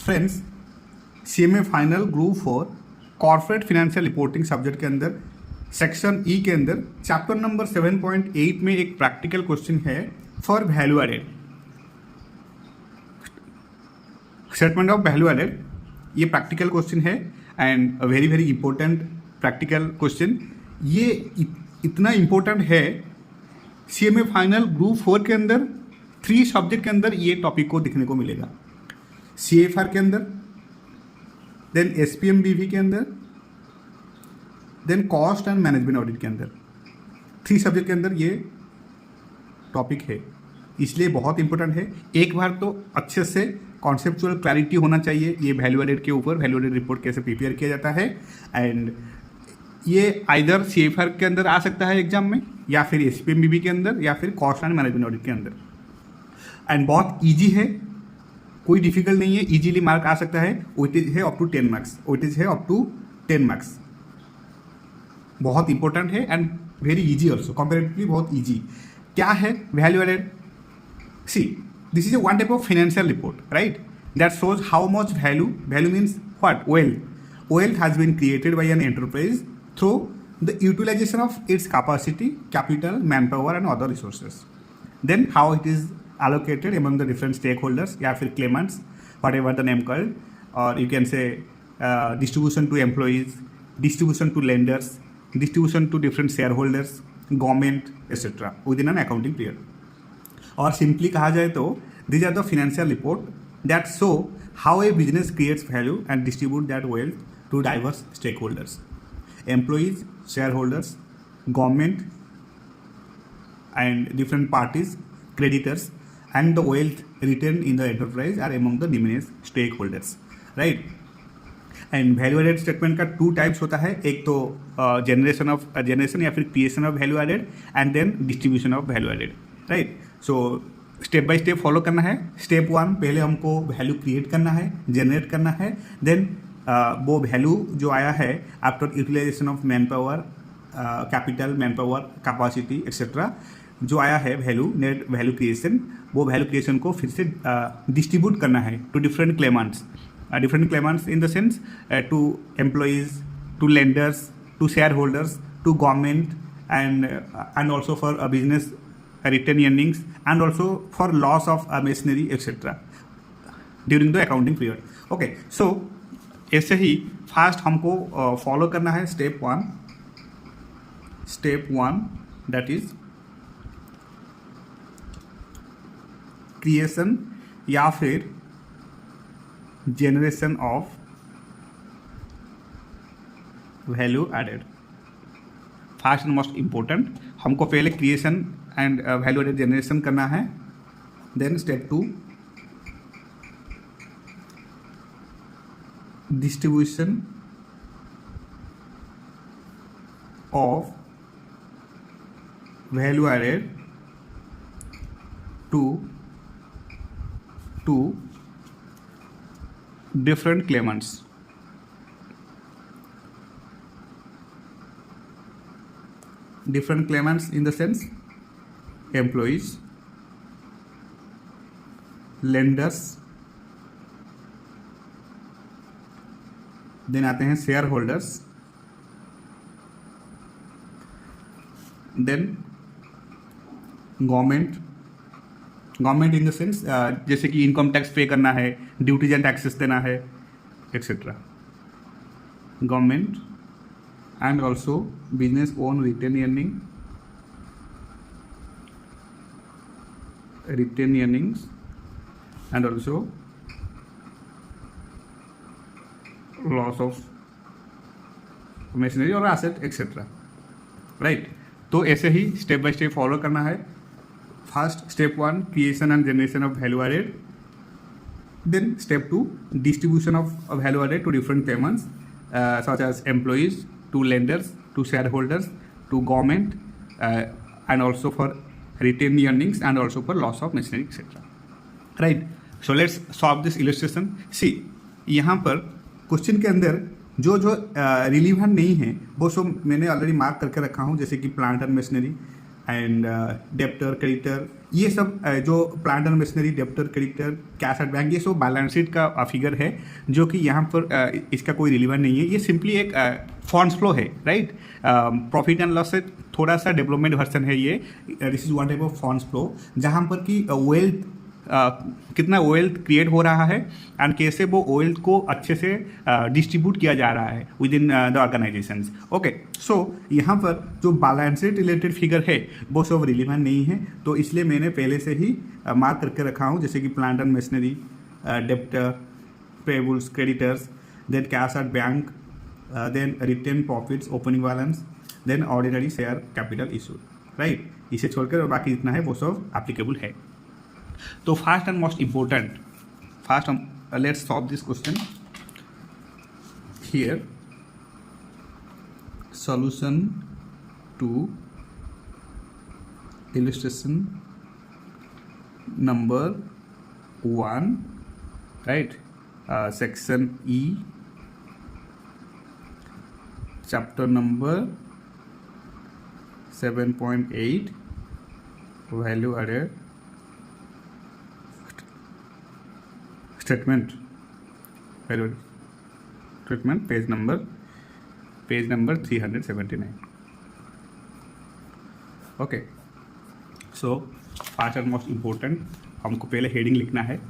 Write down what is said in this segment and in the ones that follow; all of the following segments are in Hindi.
Friends, CMA final group 4 corporate financial reporting subject के अंदर सेक्शन ई के अंदर चैप्टर नंबर 7.8 में एक प्रैक्टिकल क्वेश्चन है for value added statement of value added. ये प्रैक्टिकल क्वेश्चन है and very very important practical question. ये इतना इंपॉर्टेंट है, सीएमए फाइनल ग्रुप 4 के अंदर 3 सब्जेक्ट के अंदर ये टॉपिक को दिखने को मिलेगा। सीएफआर के अंदर, देन एसपीएमबीवी के अंदर, then cost and management audit के अंदर 3 सब्जेक्ट के अंदर ये टॉपिक है, इसलिए बहुत इंपॉर्टेंट है। एक बार तो अच्छे से कॉन्सेप्चुअल क्लैरिटी होना चाहिए ये वैल्यू एडेड के ऊपर, वैल्यू एडेड रिपोर्ट कैसे प्रिपेयर किया जाता है। एंड ये आइदर सीएफआर के अंदर आ सकता है एग्जाम में, या फिर एसपीएमबीवी के अंदर, या फिर कॉस्ट एंड मैनेजमेंट ऑडिट के अंदर। एंड बहुत ईजी है, कोई डिफिकल्ट नहीं है, इजीली मार्क आ सकता है। वेटेज है अप टू 10 मार्क्स, वेटेज है अप टू 10 मार्क्स। बहुत इंपॉर्टेंट है and very easy also, comparatively बहुत इजी। क्या है value added? See, this is a one type of financial report, right, that shows how much value means what, wealth has been created by an enterprise through the utilization of its capacity, capital, manpower and other resources. Then how it is allocated among the different stakeholders, या फिर claimants, whatever the name called, or you can say distribution to employees, distribution to lenders, distribution to different shareholders, government, etc. within an accounting period. और simply कहा जाए तो these are the financial report that show how a business creates value and distribute that wealth to diverse stakeholders, employees, shareholders, government and different parties, creditors, and the wealth retained in the enterprise are among the diminished stakeholders, right? And value added statement का 2 टाइप्स होता है, एक तो जनरेशन या फिर creation of value added and then distribution of value added, right. So step by step follow करना है। स्टेप 1, पहले हमको वैल्यू क्रिएट करना है, जनरेट करना है। देन वो वैल्यू जो आया है after utilisation of manpower, capital, manpower, capacity etcetera, जो आया है वैल्यू, नेट वैल्यू क्रिएशन, वो वैल्यू क्रिएशन को फिर से डिस्ट्रीब्यूट करना है to different claimants. Different claimants in the sense to employees, to lenders, to shareholders, to government, and also for a business retained earnings, and also for loss of machinery etc. during the accounting period. Okay, so ऐसे ही फास्ट हमको फॉलो करना है स्टेप 1 that is क्रिएशन या फिर generation of value added. First and most important, हमको पहले creation and value added generation करना है। Then step 2, distribution of value added to different claimants. Different claimants in the sense employees, lenders, then आते हैं shareholders, then government in the sense जैसे कि इनकम टैक्स पे करना है, ड्यूटीज एंड टैक्सेस देना है etcetera. Government and also business own retained earnings and also loss of machinery और एसेट एक्सेट्रा, राइट। तो ऐसे ही स्टेप बाय स्टेप फॉलो करना है। First, step 1, creation and generation of value added. Then step 2, distribution of value added to different claimants, such as employees, to lenders, to shareholders, to government, and also for retained earnings and also for loss of machinery, etc. Right. So let's solve this illustration. See, यहाँ पर क्वेश्चन के अंदर जो रिलीवेंट नहीं है वो सब मैंने ऑलरेडी मार्क करके रखा हूँ, जैसे कि plant and machinery and debtor, creditor, ये सब जो plant and machinery, debtor, creditor, cash at bank, ये सब बैलेंस शीट का फिगर है जो कि यहाँ पर इसका कोई रिलीवेंट नहीं है। ये सिंपली एक फंड्स फ्लो है, राइट। प्रॉफिट एंड लॉस से थोड़ा सा डेवलपमेंट वर्जन है ये। This is one type of funds flow जहाँ पर कि वेल्थ कितना वेल्थ क्रिएट हो रहा है एंड कैसे वो वेल्थ को अच्छे से डिस्ट्रीब्यूट किया जा रहा है within the organisations. Okay, so यहाँ पर जो बैलेंस शीट रिलेटेड फिगर है वो सब रिलीवेंट नहीं है, तो इसलिए मैंने पहले से ही मार्क करके रखा हूँ, जैसे कि plant and machinery, debtor, payables, creditors, then cash at bank, then retained profits, opening balance, then ordinary share capital issue, right. इसे छोड़कर और बाकी जितना है वो सब एप्लीकेबल है। तो first and most important, first let's solve this question here. Solution to illustration number 1, right, section E, chapter number 7.8, value added statement, value statement, page number 379. Okay, so first and most important, हमको पहले हेडिंग लिखना है।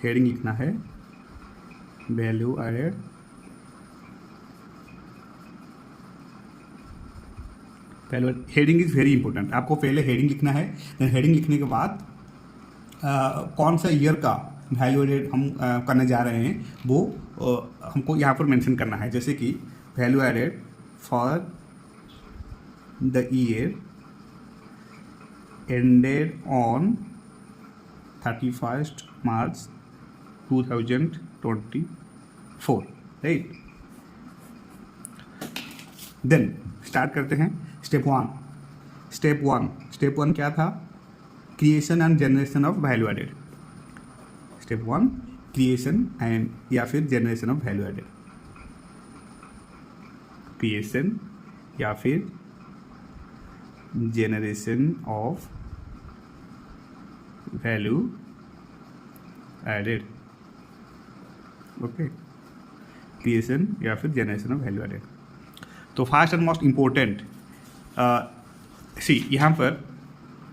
हेडिंग लिखना है वैल्यू एडेड पहले हेडिंग इज़ वेरी इंपॉर्टेंट। आपको पहले हेडिंग लिखना है, हेडिंग लिखने के बाद कौन सा ईयर का वैल्यू एडेड हम करने जा रहे हैं वो हमको यहाँ पर मेंशन करना है। जैसे कि value added for the year ended on 31st March 2024, right? Then start करते हैं स्टेप वन क्या था? Creation and generation of value added. Step 1 creation and या फिर generation of value added, creation या फिर generation of value added. Okay, creation या फिर जनरेशन ऑफ वैल्यू एडेड। तो first and most important see यहाँ पर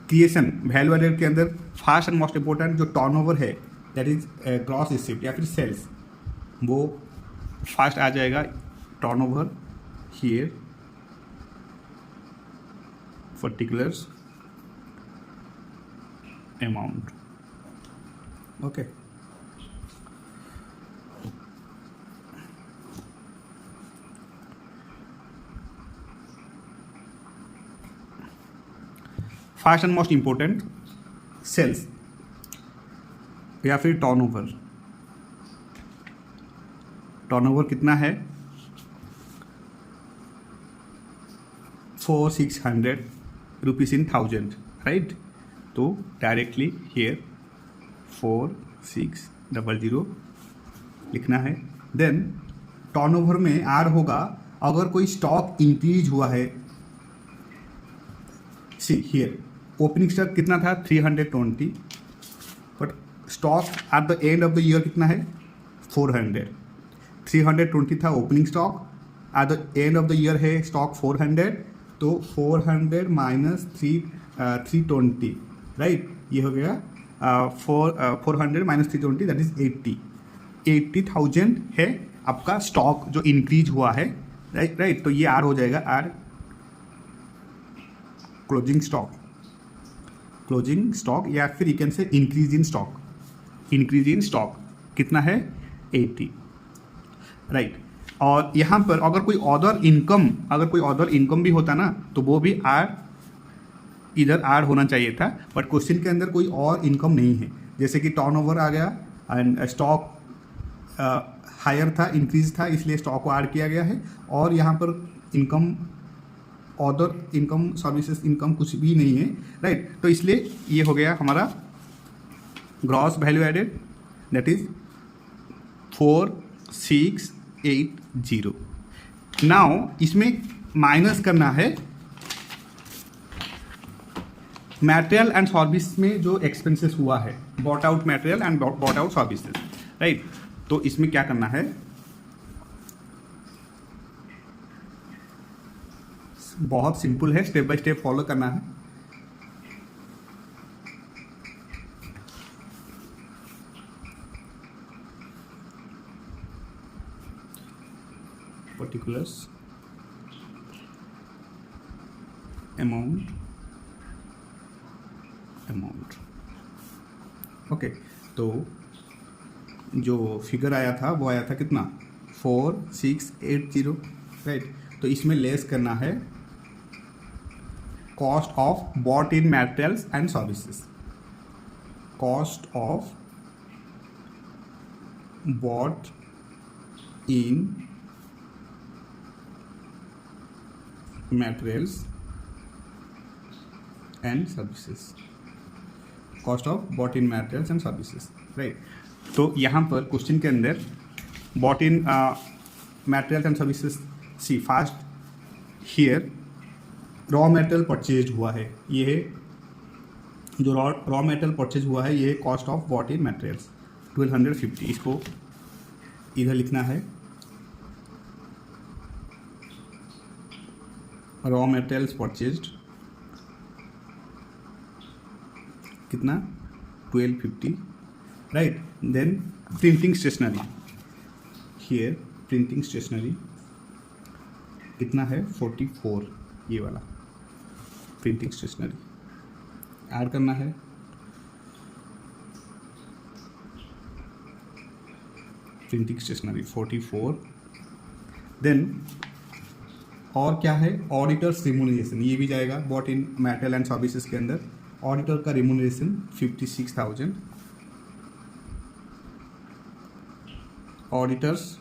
क्रिएशन वैल्यू एडेड के अंदर फर्स्ट एंड मोस्ट इम्पोर्टेंट जो टर्नओवर है दैट इज ग्रॉस रिसीप्ट या फिर सेल्स, वो फर्स्ट आ जाएगा। Turnover here particulars amount, okay। First and most important sales या फिर टर्नओवर। टर्नओवर कितना है? 4,600 रुपीज़ इन 1000, राइट। तो डायरेक्टली हियर 4600 लिखना है। देन टर्नओवर में ऐड होगा अगर कोई स्टॉक इंक्रीज हुआ है। सी हियर ओपनिंग स्टॉक कितना था? 320, but stock at the end of the year कितना है? 400। 320 था opening stock, at the end of the year है स्टॉक 400, तो 400 माइनस 320, राइट। ये हो गया 400 माइनस 320 दैट इज 80,000 है आपका स्टॉक जो इंक्रीज हुआ है, राइट। तो ये आर हो जाएगा आर क्लोजिंग स्टॉक या फिर you can say increase in stock कितना है? 80, राइट। और यहाँ पर अगर कोई अदर इनकम भी होता ना तो वो भी इधर ऐड होना चाहिए था, बट क्वेश्चन के अंदर कोई और इनकम नहीं है। जैसे कि टर्नओवर आ गया एंड स्टॉक हायर था, इंक्रीज था, इसलिए स्टॉक को ऐड किया गया है। और यहाँ पर income, other income, services income कुछ भी नहीं है, राइट। तो इसलिए ये हो गया हमारा gross value added that is 4680। Now इसमें माइनस करना है मटेरियल एंड सर्विस में जो एक्सपेंसेस हुआ है, bought out material and bought out services, right. तो इसमें क्या करना है, बहुत सिंपल है, स्टेप बाय स्टेप फॉलो करना है। Particulars amount okay. तो जो फिगर आया था वो आया था कितना, 4680, राइट। तो इसमें लेस करना है cost of bought in materials and services, cost of bought in materials and services, cost of bought in materials and services, right. तो यहाँ पर क्वेश्चन के अंदर bought in materials and services, see fast here raw material purchase हुआ है, ये जो रॉ मटेरियल परचेज हुआ है ये cost of bought in materials 1250, इसको इधर लिखना है, रॉ मटेरियल्स परचेज्ड कितना 1250, right. Then printing stationery, here printing stationery कितना है 44, ये वाला प्रिंटिंग स्टेशनरी ऐड करना है, प्रिंटिंग स्टेशनरी 44। देन और क्या है, ऑडिटर्स रिम्यूनरेशन, ये भी जाएगा bought in material and services के अंदर। ऑडिटर का remuneration 56,000, auditors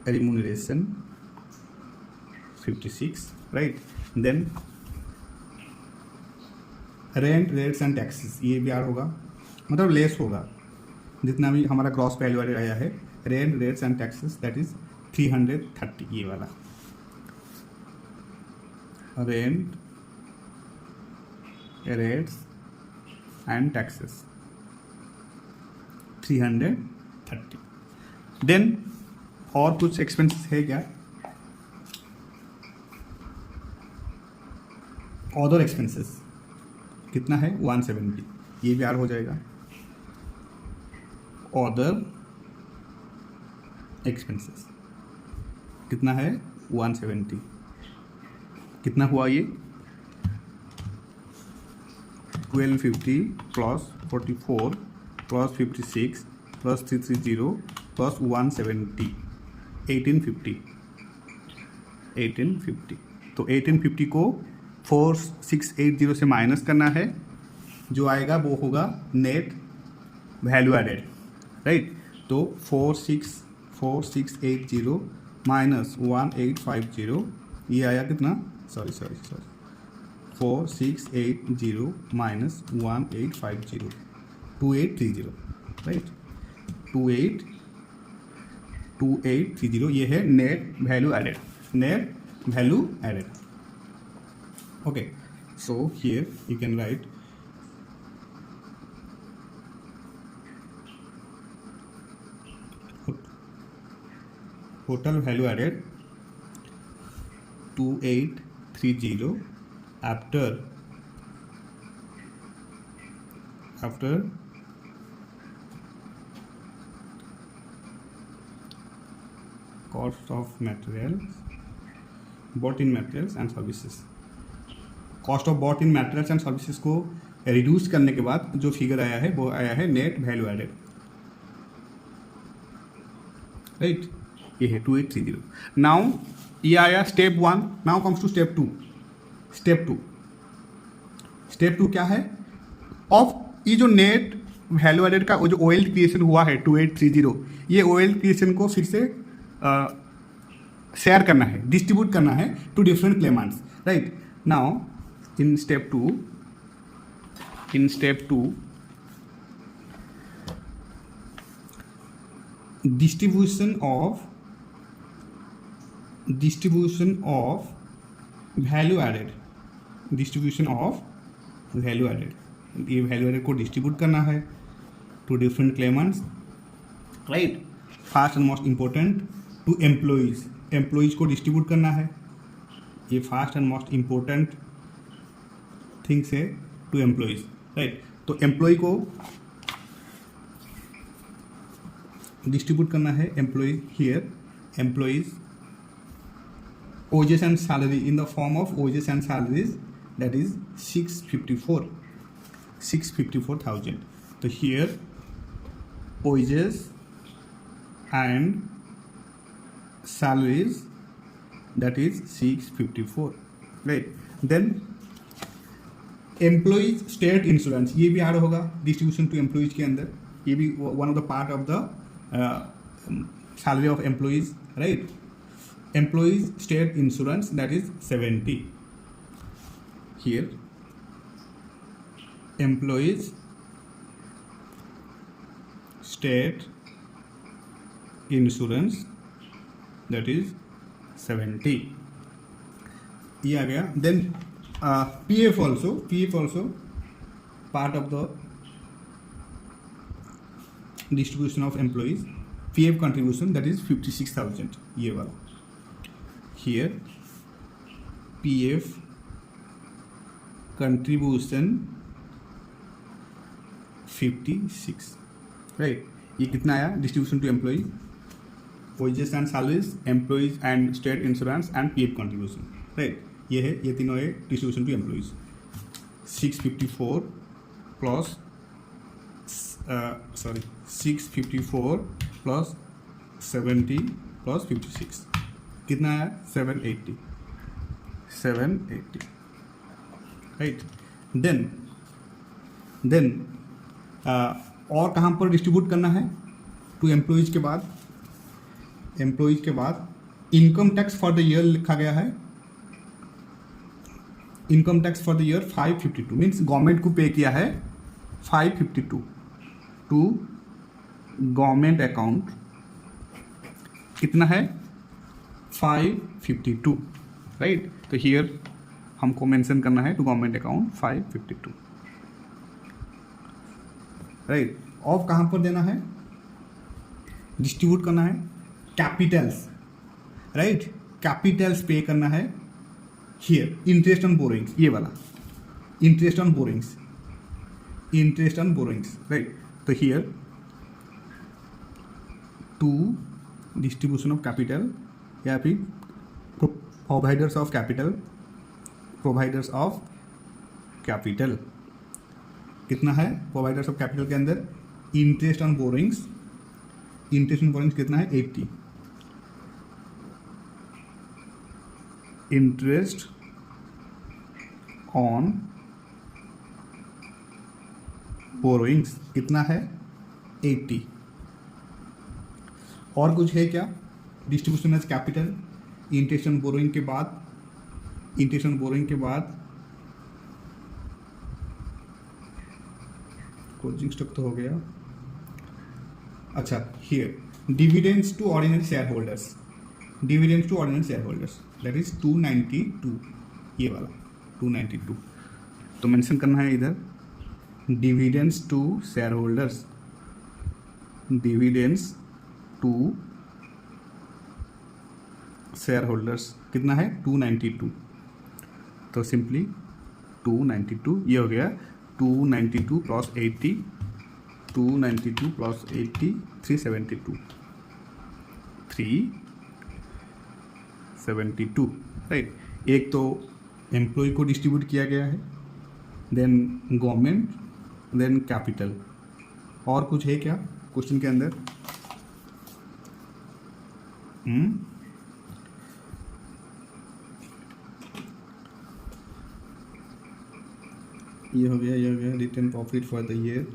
remuneration 56, right. Then rent rates and taxes, ये भी ऐड होगा, मतलब लेस होगा जितना भी हमारा ग्रॉस वैल्यू आया है, rent rates and taxes that is 330, ये वाला rent rates and taxes 330। Then और कुछ एक्सपेंसेस है क्या, अदर एक्सपेंसेस कितना है 170, ये भी ऐड हो जाएगा, अदर एक्सपेंसेस कितना है 170, कितना हुआ ये 1250 प्लस 44 प्लस 56 प्लस 330 प्लस 170, 1850। तो 1850 को 4680 से माइनस करना है, जो आएगा वो होगा नेट वैल्यू एडेड, राइट। तो 4680 माइनस 1850, ये आया कितना, सॉरी 4680 माइनस 1850, 2830, राइट। 2830, ये है net value added, net value added, okay. So here you can write total value added 2830 after cost of materials bought in materials and services, cost of bought in materials and services को रिड्यूस करने के बाद जो फिगर आया है वो आया है नेट वैल्यू एडेड, राइट। ये है 2830। नाउ ये आया step 1, now comes to step 2। Step 2 क्या है, ऑफ ये जो नेट वैल्यू एडेड का जो ओएल क्रिएशन हुआ है 2830, ये ओएल क्रिएशन को फिर से शेयर करना है, डिस्ट्रीब्यूट करना है to different claimants, right. Now in step 2 distribution of value added distribution of value added, ये वैल्यू एडेड को डिस्ट्रीब्यूट करना है to different claimants, right. First and most important to employees, employees को डिस्ट्रीब्यूट करना है, ये first and most important things है टू एम्प्लॉइज, राइट। तो एम्प्लॉय को डिस्ट्रीब्यूट करना है, employee here employees wages and salary in the form of wages and salaries, that is 654,000. So here wages and salaries, that is 654, right. Then employees state insurance, ये भी ऐड होगा डिस्ट्रीब्यूशन टू एम्प्लॉइज के अंदर, ये भी one of the part of the salary of employees, right. Employees state insurance, that is 70. Here employees state insurance, that is 70, ये आ गया। Then PF also part of the distribution of employees, PF contribution, that is 56,000, ये वाला। Here PF contribution 56, right। ये कितना आया distribution to employee, wages and salaries, employees and state insurance and PF contribution, राइट। ये है, ये तीनों है distribution to employees. 654 plus 654 plus 70 plus 56 कितना है 780, राइट। देन और कहाँ पर डिस्ट्रीब्यूट करना है टू एम्प्लॉइज के बाद, income tax for the year लिखा गया है, income tax for the year 552 means government को पे किया है 552 टू गवर्नमेंट अकाउंट, कितना है 552, राइट। तो हियर हमको मेंशन करना है to government account 552, right. Of कहाँ पर देना है, डिस्ट्रीब्यूट करना है कैपिटल्स, राइट। कैपिटल्स पे करना है हियर, इंटरेस्ट ऑन बोरोइंग्स, ये वाला इंटरेस्ट ऑन बोरोइंग्स, राइट। तो here to distribution of capital या फिर प्रोवाइडर्स ऑफ कैपिटल, कितना है प्रोवाइडर्स ऑफ कैपिटल के अंदर इंटरेस्ट ऑन बोरोइंग्स कितना है 80, इंटरेस्ट ऑन बोरोइंग्स कितना है 80। और कुछ है क्या distribution as capital, interest on borrowing के बाद क्लोजिंग स्टॉक तो हो गया। अच्छा here dividends to ordinary shareholders, that is 292, ये वाला 292 तो मेंशन करना है इधर डिविडेंड्स टू शेयर होल्डर्स कितना है 292, तो सिंपली 292 ये हो गया 292 प्लस 80, 292 प्लस 80 372, राइट। एक तो एम्प्लॉय को डिस्ट्रीब्यूट किया गया है, देन गवर्नमेंट, देन कैपिटल। और कुछ है क्या क्वेश्चन के अंदर, ये हो गया return profit for the year.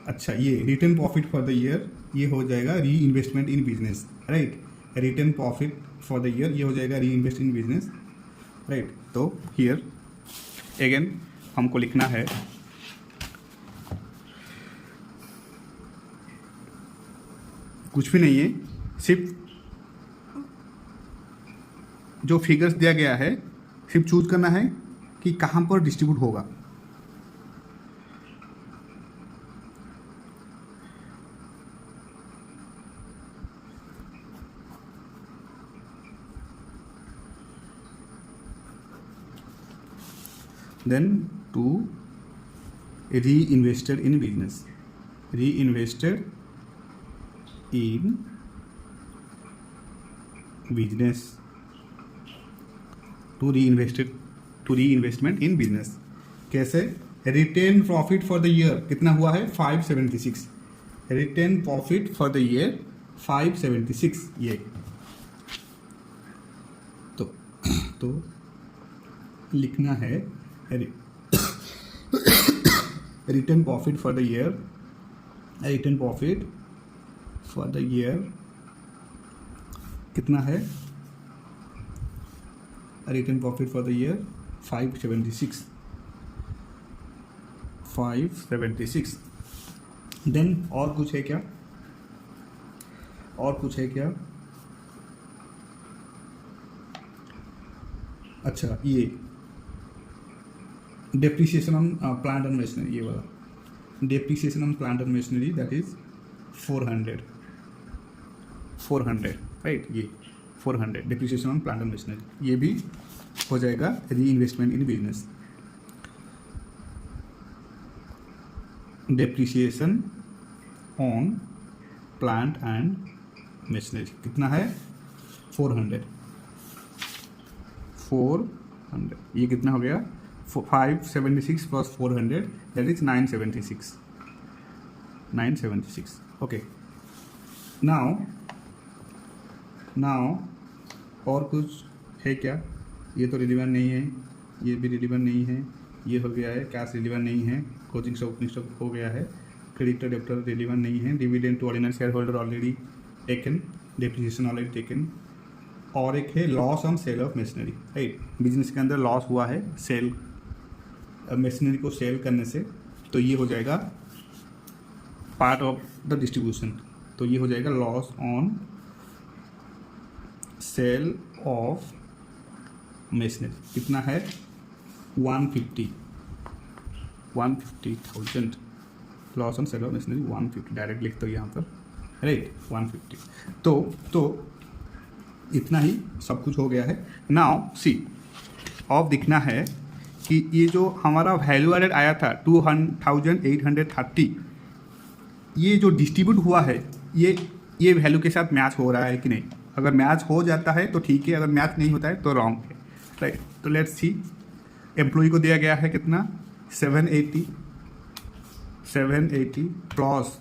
अच्छा ये return profit for the year ये हो जाएगा री investment in business, right. Return profit for the year ये हो जाएगा री इन्वेस्ट इन बिजनेस, राइट। तो हियर अगेन हमको लिखना है कुछ भी नहीं है, सिर्फ जो फिगर्स दिया गया है सिर्फ चूज करना है कि कि कहाँ पर डिस्ट्रीब्यूट होगा। Then to reinvested in business, reinvested in business, to reinvestment in business। कैसे? Retain profit for the year कितना हुआ है 576, retain profit for the year 576 ये तो लिखना है return profit for the year, return profit for the year कितना है, return profit for the year 576। Then और कुछ है क्या, और कुछ है क्या? अच्छा ये depreciation on plant and machinery, ये वाला depreciation on plant and machinery that is 400 right, ये 400 depreciation on plant and machinery, ये भी हो जाएगा री investment in business. Depreciation on plant and machinery कितना है 400, ये कितना हो गया 576 plus 400 that is 976 okay. Now और कुछ है क्या? ये तो रिलीवेंट नहीं है, ये भी रिलीवेंट नहीं है, ये हो गया है, कैश रिलीवेंट नहीं है, कोचिंग स्टॉक हो गया है, क्रेडिटर डेप्टर रिलीवेंट नहीं है, dividend to ordinary share holder already taken, depreciation already taken, और एक है loss on sale of machinery right. Business के अंदर लॉस हुआ है सेल मशीनरी को सेल करने से, तो ये हो जाएगा पार्ट ऑफ द डिस्ट्रीब्यूशन, तो ये हो जाएगा loss on sale of machinery कितना है 150,000, loss on sale of machinery 150 direct लिख दो यहाँ पर राइट 150। तो इतना ही सब कुछ हो गया है। नाउ सी अब दिखना है कि ये जो हमारा वैल्यू एडेड आया था 2830, ये जो डिस्ट्रीब्यूट हुआ है ये वैल्यू के साथ मैच हो रहा है कि नहीं। अगर मैच हो जाता है तो ठीक है, अगर मैच नहीं होता है तो रॉन्ग है राइट। तो लेट्स सी, एम्प्लॉय को दिया गया है कितना 780 प्लस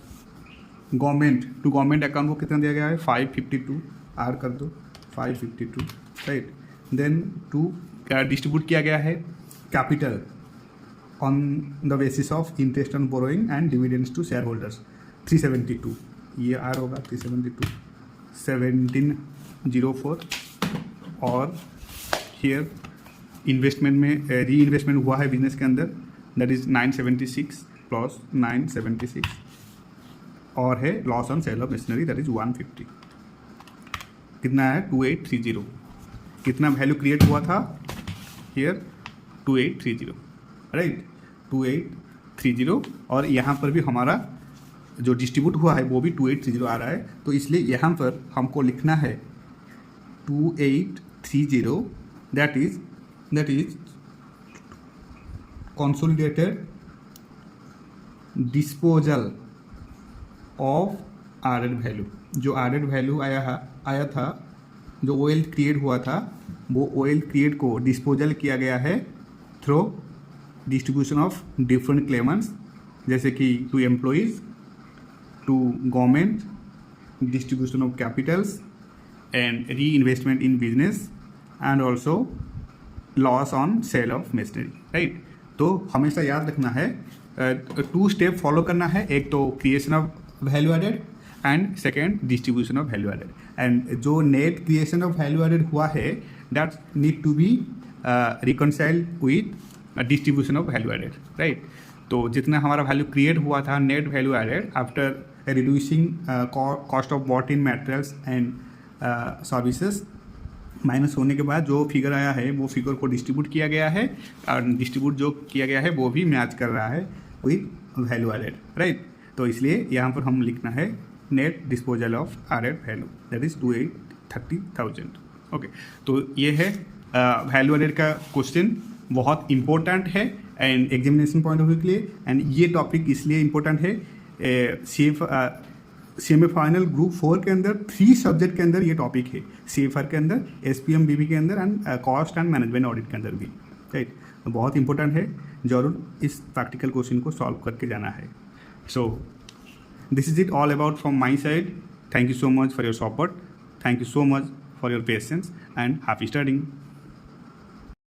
गवर्नमेंट अकाउंट को कितना दिया गया है 552, आर कर दो 552 राइट। देन टू डिस्ट्रीब्यूट किया गया है capital on the basis of interest on borrowing and dividends to share holders 372, ये आर होगा 372 1704, और हियर इन्वेस्टमेंट में री इन्वेस्टमेंट हुआ है बिजनेस के अंदर दैट इज 976 प्लस 976, और है loss on sale of machinery that is 150, कितना है 2830। कितना वैल्यू क्रिएट हुआ था हियर 2830 राइट 2830, और यहाँ पर भी हमारा जो डिस्ट्रीब्यूट हुआ है वो भी 2830 आ रहा है, तो इसलिए यहाँ पर हमको लिखना है 2830 that is consolidated disposal of added value. जो एडेड वैल्यू आया था, जो ओएल क्रिएट हुआ था, वो ओएल क्रिएट को डिस्पोजल किया गया है through distribution of different claimants, जैसे कि to employees, to government, distribution of capitals and reinvestment in business and also loss on sale of machinery right. तो हमेशा याद रखना है 2 स्टेप फॉलो करना है, एक तो creation of value added and second distribution of value added, and जो net creation of value added हुआ है that need to be reconciled with distribution of value added right. तो जितना हमारा वैल्यू क्रिएट हुआ था net value added after reducing cost of bought in materials and services minus होने के बाद जो फिगर आया है वो फिगर को डिस्ट्रीब्यूट किया गया है, और डिस्ट्रीब्यूट जो किया गया है वो भी मैच कर रहा है विथ वैल्यू एडेड, राइट। तो इसलिए यहाँ पर हम लिखना है net disposal of added value, that is 2,30,000। Okay, तो ये है वैल्यू एडेड का क्वेश्चन, बहुत इंपॉर्टेंट है and examination point of view के लिए। एंड ये टॉपिक इसलिए इंपॉर्टेंट है, CMA फाइनल ग्रुप 4 के अंदर 3 सब्जेक्ट के अंदर ये टॉपिक है, CFR के अंदर, SPM BB के अंदर and cost and management audit के अंदर भी, राइट। तो बहुत इंपॉर्टेंट है, जरूर इस प्रैक्टिकल क्वेश्चन को सॉल्व करके जाना है। So this is it all about from my side. Thank you so much for your support, thank you so much for your patience and happy studying.